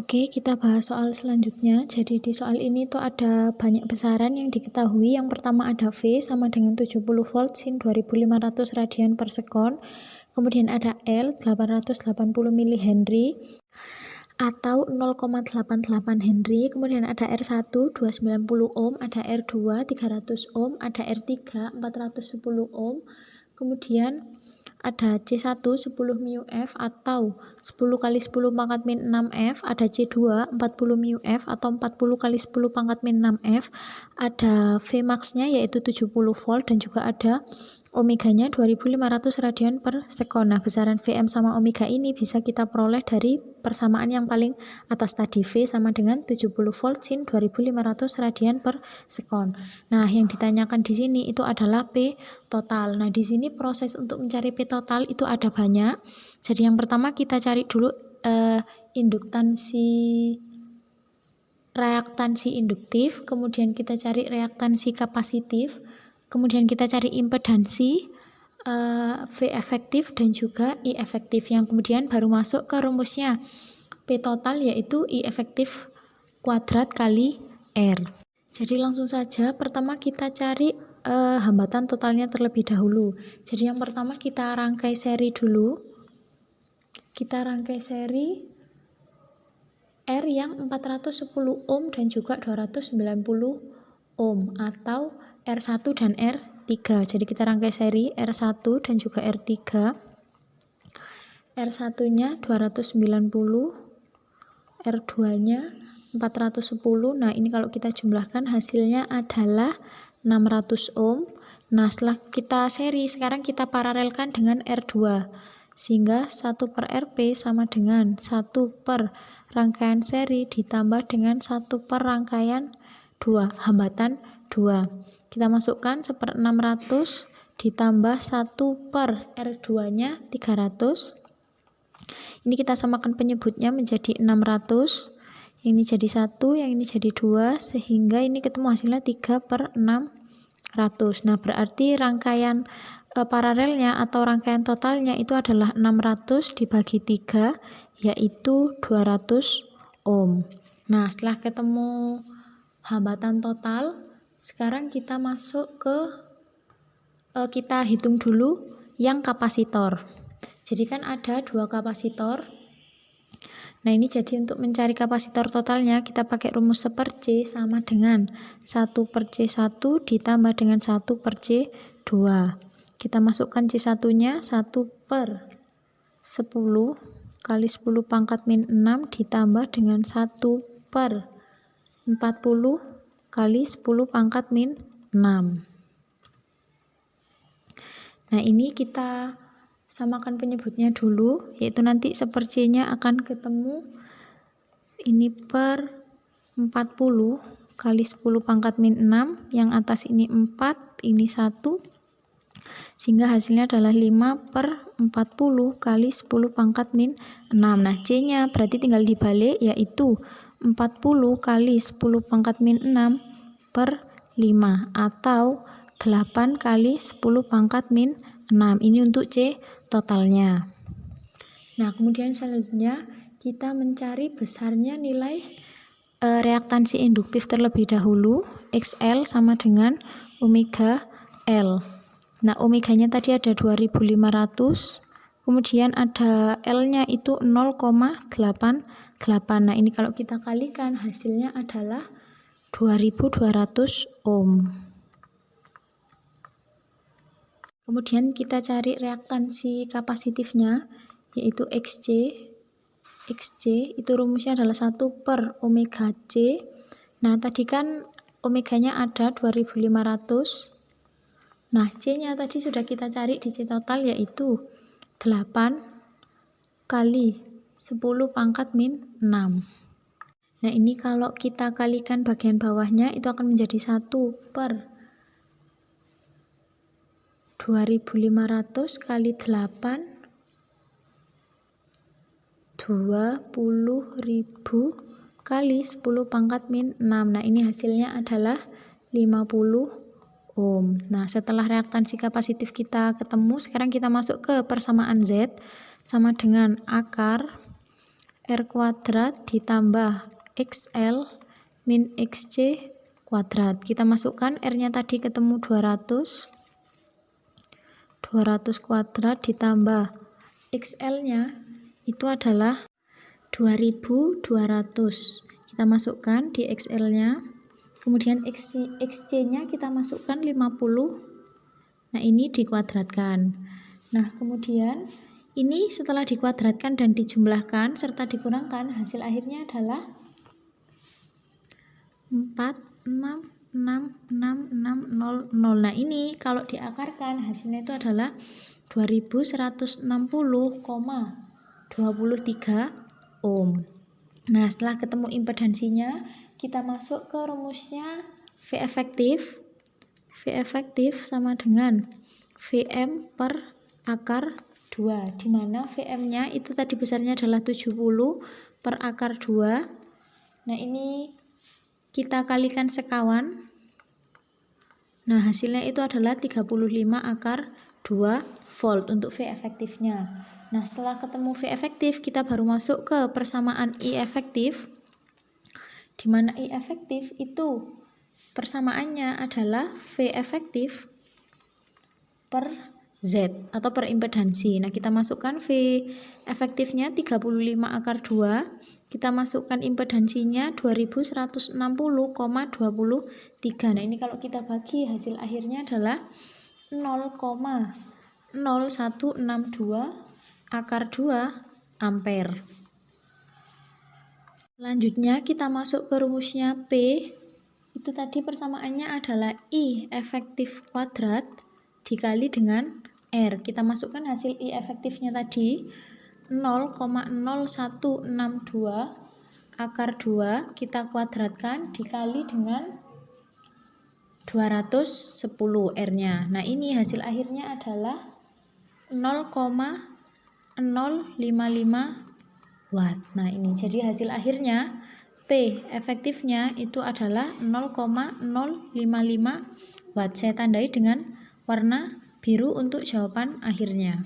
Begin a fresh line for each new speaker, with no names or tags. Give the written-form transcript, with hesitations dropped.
Oke, kita bahas soal selanjutnya. Jadi di soal ini tuh ada banyak besaran yang diketahui. Yang pertama ada V sama dengan 70 volt sin 2500 radian per sekon. Kemudian ada L 880 mH atau 0,88 Henry. Kemudian ada R1 290 ohm, ada R2 300 ohm, ada R3 410 ohm. Kemudian ada C1 10 μF atau 10 kali 10 pangkat min 6F, ada C2 40 μF atau 40 kali 10 pangkat min 6F, ada Vmax-nya yaitu 70 volt dan juga ada omeganya 2500 radian per sekon. Nah, besaran Vm sama omega ini bisa kita peroleh dari persamaan yang paling atas tadi, V sama dengan 70 volt sin 2500 radian per sekon. Nah, yang ditanyakan di sini itu adalah P total. Nah, di sini proses untuk mencari P total itu ada banyak. Jadi yang pertama kita cari dulu reaktansi induktif, kemudian kita cari reaktansi kapasitif, kemudian kita cari impedansi, V efektif dan juga I efektif, yang kemudian baru masuk ke rumusnya P total yaitu I efektif kuadrat kali R. Jadi langsung saja pertama kita cari hambatan totalnya terlebih dahulu. Jadi yang pertama kita rangkai seri dulu. Kita rangkai seri R yang 410 ohm dan juga 290 ohm atau R1 dan R3. Jadi kita rangkai seri R1 dan juga R3. R1-nya 290, R2-nya 410. Nah, ini kalau kita jumlahkan hasilnya adalah 600 ohm. Nah, setelah kita seri, sekarang kita paralelkan dengan R2. Sehingga 1 per Rp sama dengan 1 per rangkaian seri ditambah dengan 1 per rangkaian 2, hambatan 2. Kita masukkan 1/600 ditambah 1 per R2-nya 300. Ini kita samakan penyebutnya menjadi 600. Yang ini jadi 1, yang ini jadi 2, sehingga ini ketemu hasilnya 3/600. Nah, berarti rangkaian paralelnya atau rangkaian totalnya itu adalah 600 dibagi 3, yaitu 200 ohm. Nah, setelah ketemu hambatan total, sekarang kita masuk ke kita hitung dulu yang kapasitor. Jadi kan ada 2 kapasitor. Nah, ini jadi untuk mencari kapasitor totalnya kita pakai rumus 1 per C sama dengan 1 per C1 ditambah dengan 1 per C2. Kita masukkan C1-nya 1 per 10 kali 10 pangkat min 6 ditambah dengan 1 per 40 kali 10 pangkat min 6. Nah, ini kita samakan penyebutnya dulu, yaitu nanti 1 per C-nya akan ketemu ini per 40 kali 10 pangkat min 6, yang atas ini 4, ini 1, sehingga hasilnya adalah 5 per 40 kali 10 pangkat min 6. Nah, C-nya berarti tinggal dibalik, yaitu 40 kali 10 pangkat min 6 per 5 atau 8 kali 10 pangkat min 6. Ini untuk C totalnya. Nah, kemudian selanjutnya kita mencari besarnya nilai reaktansi induktif terlebih dahulu. XL sama dengan omega L. Nah, omeganya tadi ada 2500, kemudian ada L-nya itu 0,88. Nah, ini kalau kita kalikan hasilnya adalah 2200 ohm. Kemudian kita cari reaktansi kapasitifnya, yaitu XC. XC itu rumusnya adalah 1 per omega C. Nah, tadi kan omeganya ada 2500. Nah, C-nya tadi sudah kita cari di C total, yaitu 8 kali 10 pangkat min 6. Nah, ini kalau kita kalikan bagian bawahnya itu akan menjadi 1 per 2500 kali 8, 20.000 kali 10 pangkat min 6. Nah, ini hasilnya adalah 50 ohm. Nah, setelah reaktansi kapasitif kita ketemu, sekarang kita masuk ke persamaan Z sama dengan akar R kuadrat ditambah XL min XC kuadrat. Kita masukkan R-nya tadi ketemu 200 kuadrat ditambah XL-nya itu adalah 2200. Kita masukkan di XL-nya. Kemudian XC-nya kita masukkan 50. Nah, ini dikuadratkan. Nah, kemudian ini setelah dikuadratkan dan dijumlahkan serta dikurangkan, hasil akhirnya adalah 4666600. Nah, ini kalau diakarkan hasilnya itu adalah 2160,23 ohm. Nah, setelah ketemu impedansinya, kita masuk ke rumusnya V efektif. V efektif sama dengan Vm per akar 2, di mana Vm-nya itu tadi besarnya adalah 70 per akar 2. Nah, ini kita kalikan sekawan. Nah, hasilnya itu adalah 35 akar 2 volt untuk V efektifnya. Nah, setelah ketemu V efektif, kita baru masuk ke persamaan I efektif, di mana I efektif itu persamaannya adalah V efektif per Z atau per impedansi. Nah, kita masukkan V efektifnya 35 akar 2, kita masukkan impedansinya 2160,23. Nah, ini kalau kita bagi, hasil akhirnya adalah 0,0162 akar 2 ampere. Selanjutnya kita masuk ke rumusnya P. Itu tadi persamaannya adalah I efektif kuadrat dikali dengan R. Kita masukkan hasil I efektifnya tadi 0,0162 akar 2 kita kuadratkan dikali dengan 210 R-nya. Nah, ini hasil akhirnya adalah 0,055 watt. Nah, ini jadi hasil akhirnya P efektifnya itu adalah 0,055 watt. Saya tandai dengan warna biru untuk jawaban akhirnya.